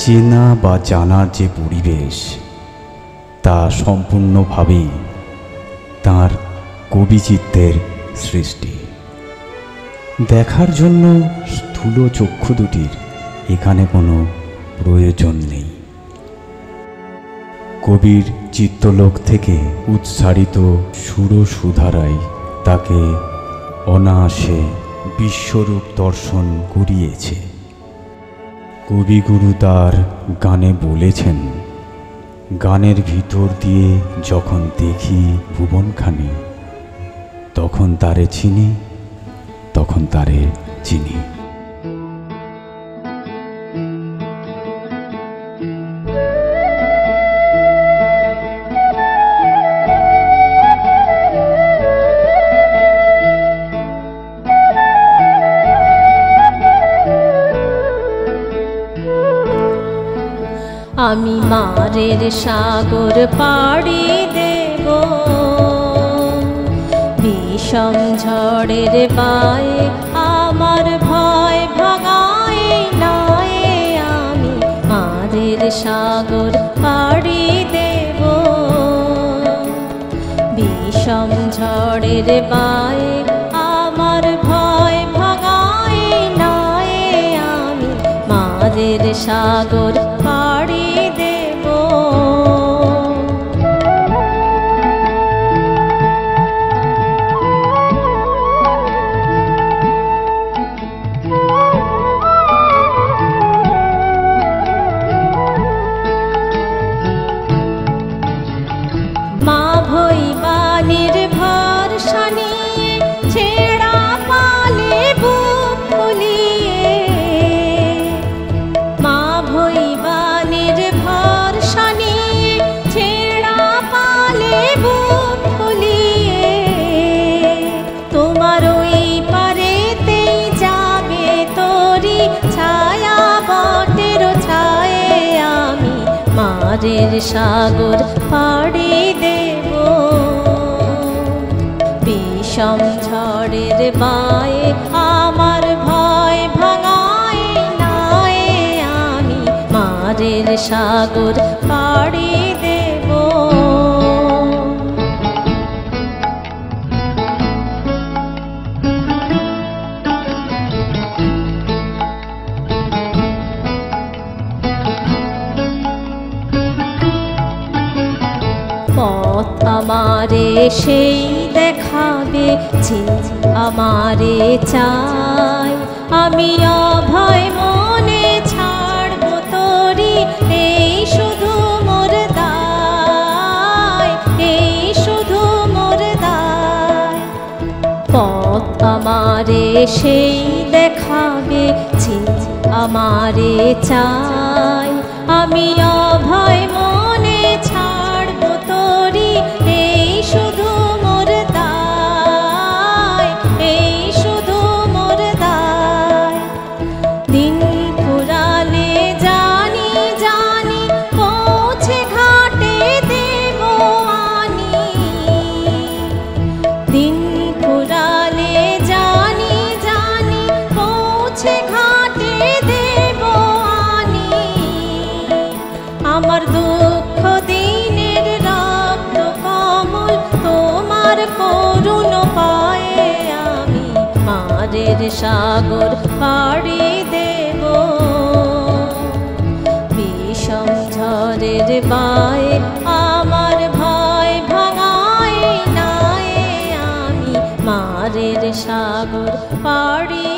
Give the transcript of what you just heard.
চেনা বা জানার যে পরিবেশ, তা সম্পূর্ণভাবেই তাঁর কবিচিত্তের সৃষ্টি। দেখার জন্য স্থূল চক্ষু দুটির এখানে কোনো প্রয়োজন নেই। কবির চিত্তলোক থেকে উচ্চারিত সুরসুধারায় তাকে অনায়াসে বিশ্বরূপ দর্শন করিয়েছে। কবিগুরু তার গানে বলেছেন, গানের ভিতর দিয়ে যখন দেখি ভুবনখানি, তখন তারে চিনি, তখন তারে চিনি। আমি মারের সাগর পাড়ি দেব, বিষম ঝড়ের বায়ে আমার ভয় ভাঙায় নয়। আমি মারের সাগর পাড়ি দেব, বিষম ঝড়ের বায়ে আমার ভয় ভাঙায় নয়। আমি মারের সাগর পাড়ি দেব। মা ভৈবানের ভরসা নিয়ে ছেঁড়া পালে বুক ফুলিয়ে, মা ভৈবানের ভরসা নিয়ে ছেঁড়া পালে বুক ফুলিয়ে, তোমার ওই পারেতেই যাবে তোরি ছায়া বটের ছায়ে। আমি মারের সাগর পাড়ি দেব, বিষম ঝড়ের বায়ে আমার ভয় ভাঙায় নয়। আমি মারের সাগর পাড়ি দেব। পথ আমারে সেই দেখাবে যে আমারে চাই। আমি অভয় মনে ছাড়ব তোরি এই শুধু মোর দায়, এই শুধু মোর দায়। পথ আমারে সেই দেখাবে যে আমারে চাই। আমি অভয় মনে ছাড়ব তোরি এই শুধু মোর দায়, এই শুধু মোর দায়। দিন ফুরালে জানি জানি পৌঁছে ঘাটে দেব আনি। দিন ফুরালে জানি জানি পৌঁছে ঘাটে দেব আনি। আমার দুঃখ দিনের রক্ত কমল তোমার করুণ পায়ে। আমি মারের সাগর পাড়ি দেব, বিষম ঝড়ের বায়ে আমার ভয় ভাঙায় নয়। আমি মারের সাগর পাড়ি